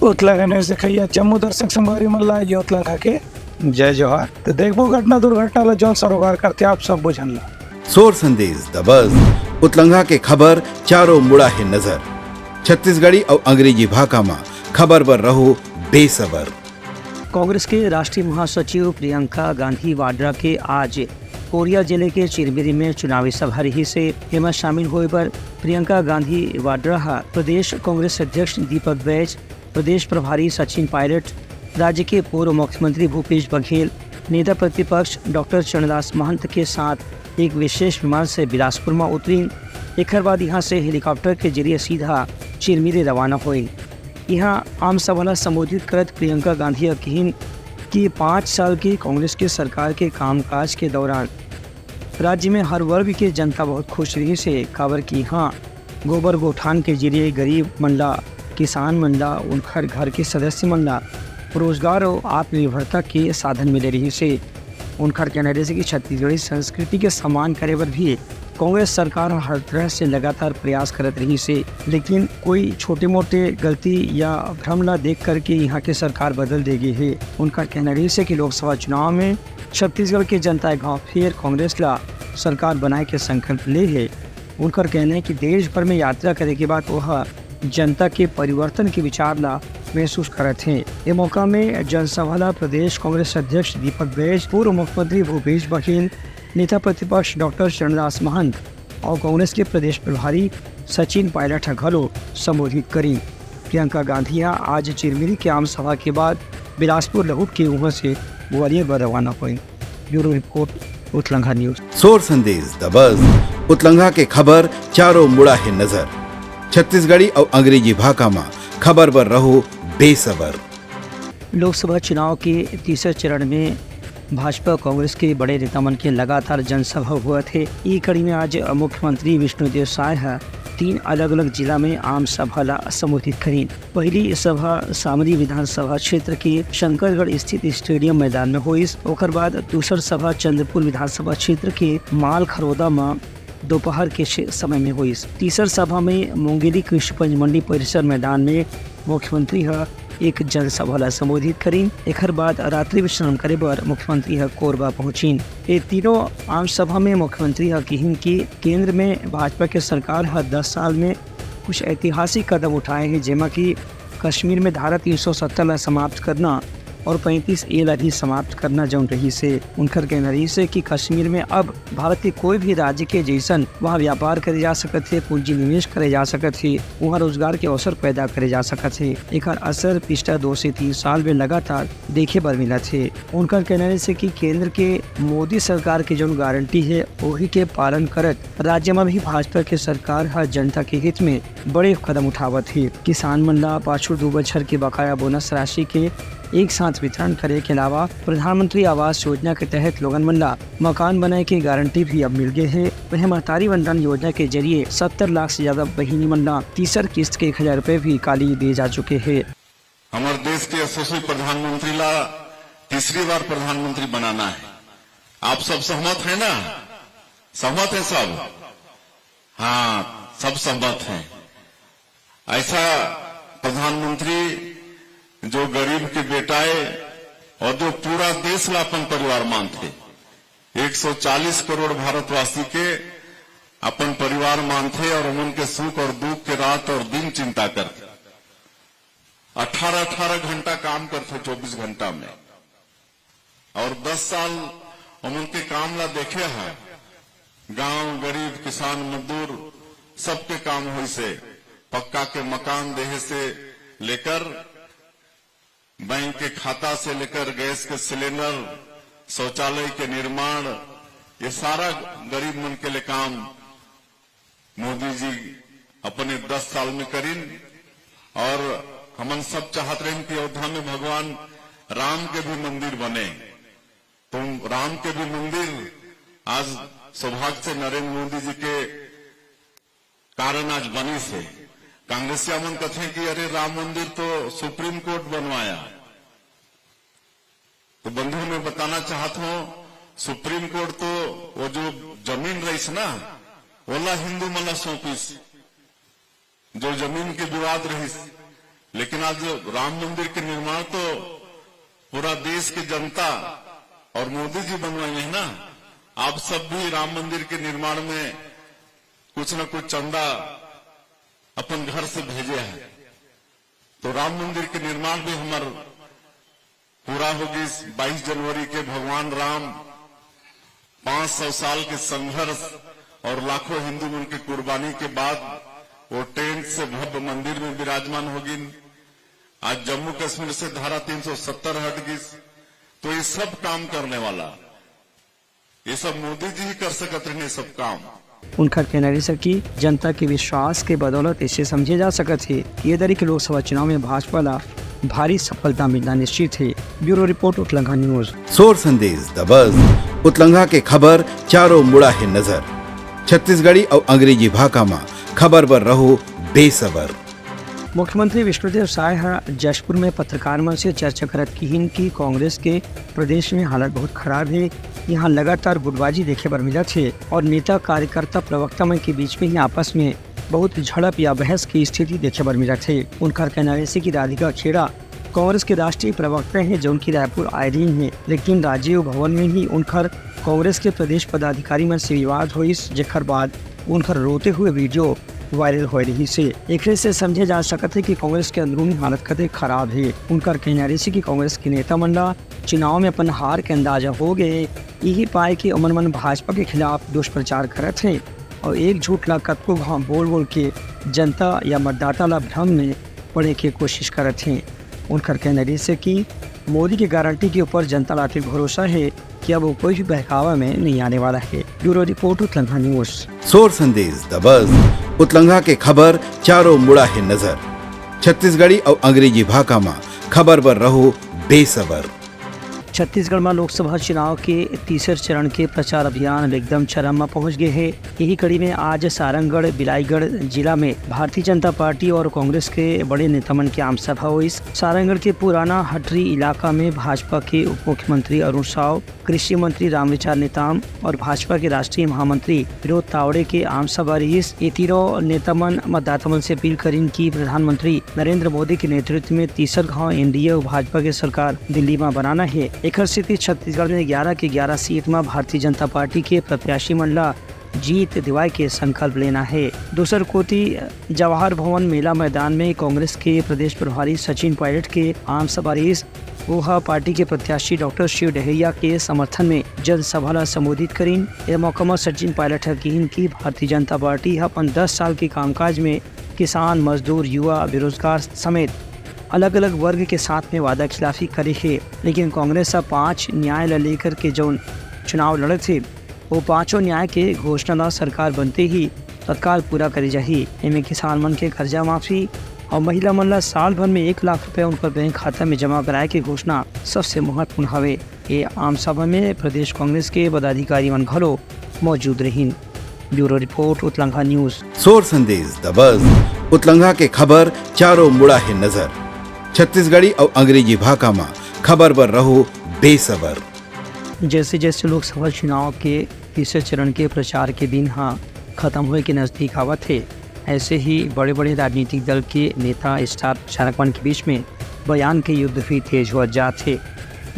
उतलागने से खैया जम्मू दर्शक संभारी मल्ला जी उतला के जय जवाहर। तो देखो घटना दुर्घटना ला जौन सरोकार करते आप सब बुझनला। सोर संदेश द बज़ उतलंघा के खबर चारों मुड़ा है नजर। छत्तीसगढ़ी और अंग्रेजी भाषा में खबर पर रहो बेसबर। कांग्रेस के राष्ट्रीय महासचिव प्रियंका गांधी वाड्रा के आज कोरिया जिले के चिरमिरी में चुनावी सभा रही से हेमा शामिल हुए पर प्रियंका गांधी वाड्रा प्रदेश कांग्रेस अध्यक्ष दीपक बैज, प्रदेश प्रभारी सचिन पायलट, राज्य के पूर्व मुख्यमंत्री भूपेश बघेल, नेता प्रतिपक्ष डॉक्टर चरणदास महंत के साथ एक विशेष विमान से बिलासपुर में उतरी। एक बाद यहाँ से हेलीकॉप्टर के जरिए सीधा चिरमिरी रवाना हुई। यहाँ आम सभा संबोधित करत प्रियंका गांधी कहिन कि 5 साल की कांग्रेस के सरकार के कामकाज के दौरान राज्य में हर वर्ग की जनता बहुत खुश रही से खबर की यहाँ गोबर गोठान के जरिए गरीब मंडला, किसान मंडला, उनकर घर के सदस्य मंडला रोजगार और आत्मनिर्भरता के साधन मिले रही से उनकर कहना रहे कि छत्तीसगढ़ी संस्कृति के सम्मान करे पर भी कांग्रेस सरकार हर तरह से लगातार प्रयास करत रही से, लेकिन कोई छोटे मोटे गलती या भ्रम ला देख करके यहाँ के सरकार बदल देगी है। उनका कहना रही से कि लोकसभा चुनाव में छत्तीसगढ़ के जनता गाँव फिर कांग्रेस ला सरकार बनाए के संकल्प ले है। उनका कहना है कि देश भर में यात्रा करे के बाद वह जनता के परिवर्तन के विचार ला महसूस करते हैं। ये मौका में जनसभा ला प्रदेश कांग्रेस अध्यक्ष दीपक बैज, पूर्व मुख्यमंत्री भूपेश बघेल, नेता प्रतिपक्ष डॉक्टर चरणदास महंत और कांग्रेस के प्रदेश प्रभारी सचिन पायलट घलो संबोधित करी। प्रियंका गांधी आज चिरमिरी के आम सभा के बाद बिलासपुर लहुट के वहाँ से ग्वालियर पर रवाना हुई। Bureau report Utlangha news. सोर संदेश द बज़ उतलंघा के खबर चारों मुड़ा है नजर। छत्तीसगढ़ी और अंग्रेजी भाषा में खबर पर रहो बेसबर। लोकसभा चुनाव के तीसरे चरण में भाजपा कांग्रेस के बड़े नेतामन के लगातार जनसभा हुए थे। ई कड़ी में आज मुख्यमंत्री विष्णुदेव साय 3 अलग अलग जिला में आम सभा ला संबोधित करी। पहली सभा सामरी विधानसभा क्षेत्र के शंकरगढ़ स्थित स्टेडियम मैदान में हुई। ओकर बाद दूसर सभा चंद्रपुर विधानसभा क्षेत्र के माल खरोदा में दोपहर के समय में हुई। तीसर सभा में मुंगेली कृषि पंच मंडी परिसर मैदान में मुख्यमंत्री एक जनसभा ला संबोधित करी। एक बाद रात्रि विश्राम करे पर मुख्यमंत्री कोरबा पहुंची। ये तीनों आम सभा में मुख्यमंत्री कहिन कि केंद्र में भाजपा के सरकार 10 साल में कुछ ऐतिहासिक कदम उठाए हैं, जेमा कि कश्मीर में धारा 370 ला समाप्त करना और 35A ला भी समाप्त करना जौन रही से। उनकर कहना रही से कि कश्मीर में अब भारत के कोई भी राज्य के जैसन वहाँ व्यापार करे जा सकत है, पूंजी निवेश करे जा सकत है, वहाँ रोजगार के अवसर पैदा करे जा सकत है। एक असर पिछला 2 से 3 साल में लगातार देखे बर मिला थे। उनका कहना रही से कि केंद्र के मोदी सरकार की जो गारंटी है वही के पालन करत राज्य में भी भाजपा के सरकार हर जनता के हित में बड़े कदम उठावत है। किसान मंडला पाछू 2 बछर के बकाया बोनस राशि के एक साथ वितरण करे के अलावा प्रधानमंत्री आवास योजना के तहत लोगन मंडला मकान बनाए की गारंटी भी अब मिल गए है। वह महतारी वंदन योजना के जरिए 70 लाख से ज्यादा बहिनी मंडला तीसर किस्त के 1000 रुपए भी काली दिए जा चुके हैं। हमारे देश के यशस्वी प्रधानमंत्री ला तीसरी बार प्रधानमंत्री बनाना है। आप सब सहमत है ना? सहमत है सब? हाँ, सब सहमत हैं। ऐसा प्रधानमंत्री जो गरीब के बेटाए और जो पूरा देश ला अपन परिवार मानते, 140 करोड़ भारतवासी के अपन परिवार मानते और उनके सुख और दुख के रात और दिन चिंता करते। 18 घंटा काम करते 24 घंटा में, और 10 साल उनके काम ला देखे हैं। गांव गरीब किसान मजदूर सबके काम हुई से, पक्का के मकान देहे से लेकर बैंक के खाता से लेकर गैस के सिलेंडर, शौचालय के निर्माण, ये सारा गरीब मन के लिए काम मोदी जी अपने 10 साल में करीन। और हमन सब चाहते रहे कि अयोध्या में भगवान राम के भी मंदिर बने, तो राम के भी मंदिर आज सौभाग्य से नरेंद्र मोदी जी के कारण आज बनी से। कांग्रेसिया मन कहते कि अरे राम मंदिर तो सुप्रीम कोर्ट बनवाया। तो बंधु मैं बताना चाहता हूं, सुप्रीम कोर्ट तो वो जो जमीन रही ना ओला हिंदू मला सौंपीस, जो जमीन के विवाद रही लेकिन आज राम मंदिर के निर्माण तो पूरा देश की जनता और मोदी जी बनवाए हैं ना। आप सब भी राम मंदिर के निर्माण में कुछ न कुछ चंदा अपन घर से भेजे हैं, तो राम मंदिर के निर्माण भी हमार पूरा होगी। 22 जनवरी के भगवान राम 500 साल के संघर्ष और लाखों हिंदू मन की कुर्बानी के बाद वो टेंट से भव्य मंदिर में विराजमान होगी। आज जम्मू कश्मीर से धारा 370 हट गई, तो ये सब काम करने वाला ये सब मोदी जी ही कर सकते हैं, सब काम। उनका कहना है कि जनता के विश्वास के बदौलत इसे समझे जा सकते है ये दरी के लोकसभा चुनाव में भाजपा ला भारी सफलता मिलना निश्चित है। Bureau report Uttalangha news. सोर संदेश द बज़ उत्तलंघा के खबर चारों मुड़ा है नजर। छत्तीसगढ़ी और अंग्रेजी भाषा में खबर पर रहो बेसबर। मुख्यमंत्री विष्णुदेव साय जशपुर में पत्रकार मन से चर्चा करत किहिन कि कांग्रेस के प्रदेश में हालत बहुत खराब है। यहाँ लगातार गुटबाजी देखे पर मिला थे और नेता कार्यकर्ता प्रवक्ता मन के बीच में ही आपस में बहुत झड़प या बहस की स्थिति देखे पर मिला थे। उनका कहना है कि राधिका खेड़ा कांग्रेस के राष्ट्रीय प्रवक्ता हैं जो उनकी रायपुर आयरीन है, लेकिन राजीव भवन में ही उनकर कांग्रेस के प्रदेश पदाधिकारी मन से विवाद हुई, जेकर बाद उनकर रोते हुए वीडियो वायरल हो रही से। एक से समझे जा सकते है कि कांग्रेस के अंदरूनी हालत कतई खराब है। उनका कहना है कि कांग्रेस के नेता मंडल चुनाव में अपन हार के अंदाजा हो गए, यही पाए कि अमन मन भाजपा के खिलाफ दुष्प्रचार करत है और एक झूठ ला कतको घाव बोल बोल के जनता या मतदाता ला भ्रम में पड़े के कोशिश करत हैं। उनका कहना है कि मोदी की गारंटी के ऊपर जनता ला भरोसा है कि अब वो कोई भी बहकावा में नहीं आने वाला है। Bureau report Uttalangha news. सोर संदेश द बज़ उत्तलंघा के खबर चारों मुड़ा है नजर। छत्तीसगढ़ी और अंग्रेजी भाषा में खबर पर रहो बेसबर। छत्तीसगढ़ में लोकसभा चुनाव के तीसरे चरण के प्रचार अभियान एकदम चरम में पहुंच गए हैं। यही कड़ी में आज सारंगढ़ बिलाईगढ़ जिला में भारतीय जनता पार्टी और कांग्रेस के बड़े नेतामन की आम सभा हुई। सारंगढ़ के पुराना हटरी इलाका में भाजपा के उप मुख्यमंत्री अरुण साव, कृषि मंत्री रामविचार नेताम और भाजपा के राष्ट्रीय महामंत्री विनोद तावड़े के आम सभा रही। ये तीनों नेतामन मतदाता मन से अपील करीन की प्रधानमंत्री नरेंद्र मोदी के नेतृत्व में तीसर घाव एनडीए और भाजपा के सरकार दिल्ली में बनाना है। एक स्थिति छत्तीसगढ़ में 11 के 11 सीट में भारतीय जनता पार्टी के प्रत्याशी मंडला जीत दिवाए के संकल्प लेना है। दूसर कोती जवाहर भवन मेला मैदान में कांग्रेस के प्रदेश प्रभारी सचिन पायलट के आम सभा रही। वह पार्टी के प्रत्याशी डॉक्टर शिव डहरिया के समर्थन में जनसभा ला संबोधित करीन। यह मौका में सचिन पायलट कहीन की भारतीय जनता पार्टी अपन 10 साल के कामकाज में किसान, मजदूर, युवा, बेरोजगार समेत अलग अलग वर्ग के साथ में वादा खिलाफी करी है, लेकिन कांग्रेस 5 न्याय ला लेकर के जो चुनाव लड़े थे वो 5 न्याय के घोषणा ला सरकार बनते ही तत्काल पूरा करी जाही। इनमें किसान मन के कर्जा माफी और महिला मन ला साल भर में 1 लाख रुपए उनका बैंक खाता में जमा कराए की घोषणा सबसे महत्वपूर्ण हवे। ये आम सभा में प्रदेश कांग्रेस के पदाधिकारी मन घलो मौजूद रहीन। Bureau report Uttalangha news. सोर संदेश द बज़ उत्तलंघा के खबर चारों मुड़ा है नजर। छत्तीसगढ़ी और अंग्रेजी भाषा में खबर पर रहो बेसबर। जैसे जैसे लोकसभा चुनाव के तीसरे चरण के प्रचार के दिन खत्म हुए के नज़दीक आवत थे, ऐसे ही बड़े बड़े राजनीतिक दल के नेता स्टार प्रचारकन के बीच में बयान के युद्ध भी तेज हुआ जाते थे।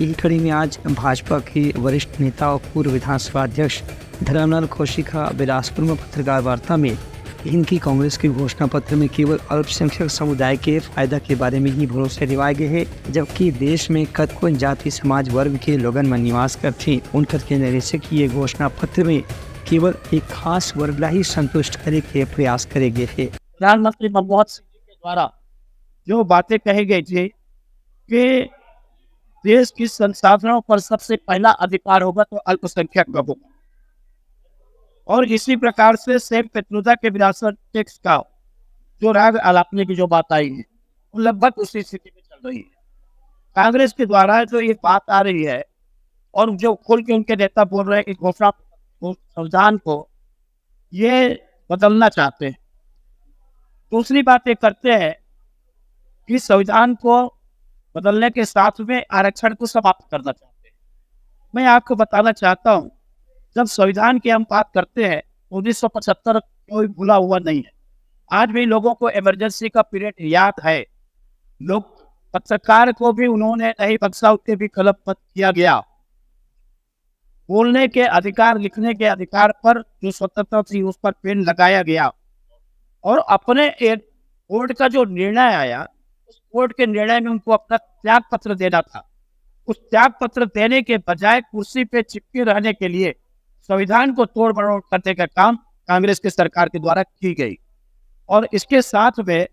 यही कड़ी में आज भाजपा के वरिष्ठ नेता और पूर्व विधानसभा अध्यक्ष धर्मलाल कौशिक बिलासपुर में पत्रकार वार्ता में इनकी कांग्रेस के घोषणा पत्र में केवल अल्पसंख्यक समुदाय के फायदा के बारे में ही भरोसे दिवाए गए हैं, जबकि देश में कतको जाति समाज वर्ग के लोगन में निवास करते। उनका कहना है कि ये घोषणा पत्र में केवल एक खास वर्ग ला ही संतुष्ट करे के प्रयास करे गए हैं। प्रधानमंत्री मनमोहन सिंह जी के द्वारा जो बातें कही गई थी कि देश की संसाधनों पर सबसे पहला अधिकार होगा तो अल्पसंख्यक का होगा, और इसी प्रकार से सेब पेट्रोदा के विरासत टैक्स का जो राग अलापने की जो बात आई है वो लगभग उसी स्थिति में चल रही है। कांग्रेस के द्वारा जो ये बात आ रही है और जो खुल के उनके नेता बोल रहे हैं कि घोषणा संविधान को ये बदलना चाहते हैं। दूसरी बात ये करते हैं कि संविधान को बदलने के साथ में आरक्षण को समाप्त करना चाहते हैं। मैं आपको बताना चाहता हूँ, जब संविधान की हम बात करते हैं 1975 कोई भूला हुआ नहीं है। आज भी लोगों को इमरजेंसी का पीरियड याद है लोग पत्रकार को भी उन्होंने नहीं बख्शा, उसके भी कलमबंद किया गया। बोलने के अधिकार, लिखने के अधिकार पर जो स्वतंत्रता थी उस पर पेन लगाया गया और अपने एक कोर्ट का जो निर्णय आया उस कोर्ट के निर्णय में उनको अपना त्याग पत्र देना था। उस त्याग पत्र देने के बजाय कुर्सी पे चिपके रहने के लिए संविधान को तोड़ मरोड़ करने का काम कांग्रेस की सरकार के द्वारा की गई। और इसके साथ में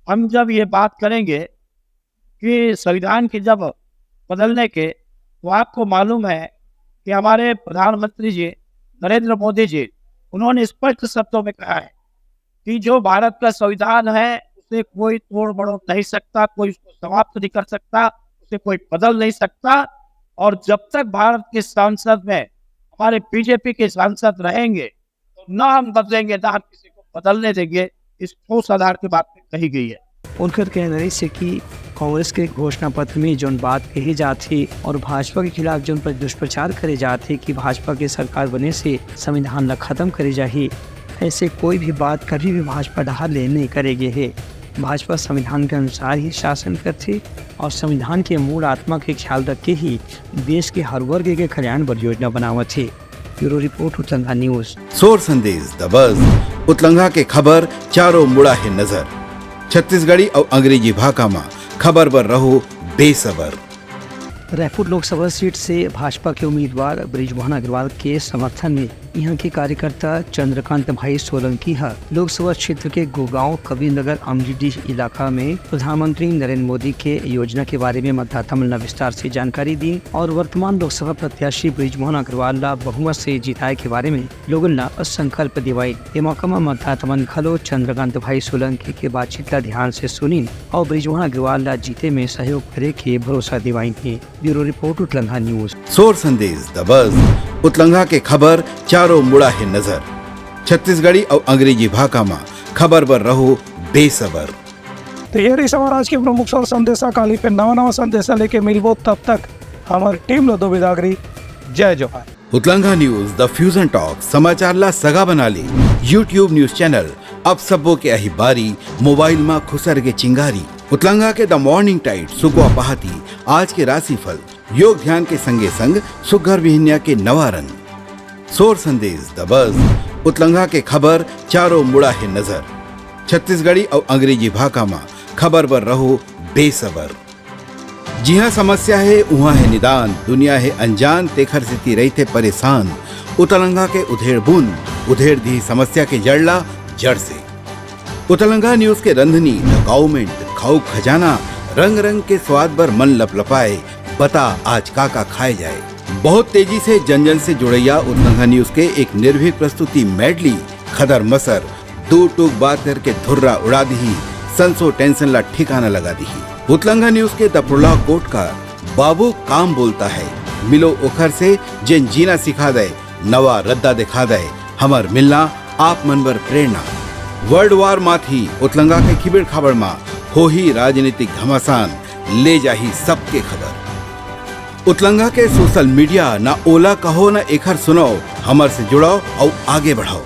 हम जब ये बात करेंगे कि संविधान की जब बदलने के, तो आपको मालूम है कि हमारे प्रधानमंत्री जी नरेंद्र मोदी जी उन्होंने स्पष्ट शब्दों में कहा है कि जो भारत का संविधान है उसे कोई तोड़ मरोड़ नहीं सकता, कोई उसको समाप्त नहीं कर सकता, उसे कोई बदल नहीं सकता। और जब तक भारत के सांसद में हमारे बीजेपी के सांसद रहेंगे तो ना हम बदलेंगे, ना हम किसी को बदलने देंगे। इस ठोस आधार की बात कही गई है। उनकर कहने से कि कांग्रेस के घोषणा पत्र में जो बात कही जाती और भाजपा के खिलाफ जो पर दुष्प्रचार करे जाते कि भाजपा के सरकार बने से संविधान न खत्म करे जाए, ऐसे कोई भी बात कभी भी भाजपा ढाल नहीं करेगी है। भाजपा संविधान के अनुसार ही शासन करती और संविधान के मूल आत्मा के ख्याल रख के ही देश के हर वर्ग के कल्याण पर योजना बनावत है। Bureau report Utlanga news. सोर संदेश द बज़ उतलंगा के खबर चारों मुड़ा है नजर। छत्तीसगढ़ी और अंग्रेजी भाषा में खबर पर रहो बेसबर। रायपुर लोकसभा सीट से भाजपा के उम्मीदवार बृजमोहन अग्रवाल के समर्थन में यहाँ के कार्यकर्ता चंद्रकांत भाई सोलंकी लोकसभा क्षेत्र के गुड़गांव कबीरनगर अमरीडीह इलाका में प्रधानमंत्री नरेंद्र मोदी के योजना के बारे में मतदाता में विस्तार से जानकारी दी और वर्तमान लोकसभा प्रत्याशी बृजमोहन अग्रवाल ला बहुमत से जिताए के बारे में लोगों ने संकल्प दिवाई। ये मौका में मतदाता मन खलो चंद्रकांत भाई सोलंकी के बातचीत ला ध्यान से सुनी और बृजमोहन अग्रवाल ला जीते में सहयोग करे के भरोसा दिवाई थी। Bureau report Utlanga news. सोर संदेश द बज़ उतलंगा के खबर चारों मुड़ा है नजर। छत्तीसगढ़ी और अंग्रेजी भाषा में खबर पर रहो बेसबर। तो ये रही सवार आज के प्रमुख सोर संदेशा। काली पे नवा संदेशा लेके मिलबो, तब तक हमारी टीम लो दो विदागरी। जय जोहार। उतलंगा न्यूज द फ्यूजन टॉक समाचार ला सगा बना ली। यूट्यूब न्यूज चैनल अब सबो के अही बारी मोबाइल में खुसर के चिंगारी। उतलंगा के द मॉर्निंग टाइट सुगवा पहाती आज के राशिफल योग ध्यान के संगे संग सुगर विहिन्या के नवारन। सोर संदेश द बज़ उतलंगा के खबर चारों मुड़ा है नजर। छत्तीसगढ़ी और अंग्रेजी भाषा में खबर पर रहो बेसबर। जी हाँ, समस्या है वहाँ है निदान, दुनिया है अनजान तेखर से रही थे परेशान। उतलंगा के उधेड़ बूंद उधेड़ दी समस्या के जड़ला जड़ से। उतलंगा न्यूज के रंधनी गवर्नमेंट खाऊ खजाना रंग रंग के स्वाद पर मन लपलपाए। बता आज का खाए जाए। बहुत तेजी से जन जन से जुड़ैया उतलंगा न्यूज के एक निर्भीक प्रस्तुति मेडली खदर मसर दो टूक बात करके धुर्रा उड़ा दी, संसो टेंशन ला ठिकाना लगा दी। उतलंगा न्यूज के दपुरला कोट का बाबू काम बोलता है, मिलो ओखर से जिन जीना सिखा दे, नवा रद्दा दिखा दे, हमर मिलना आप मनबर प्रेरणा। वर्ल्ड वार माथी उतलंगा के खिबड़ खबर मा हो ही राजनीतिक घमासान ले जाही सबके खबर। उतलंगा के सोशल मीडिया ना ओला कहो ना एखर सुनाओ, हमर से जुड़ाओ और आगे बढ़ाओ।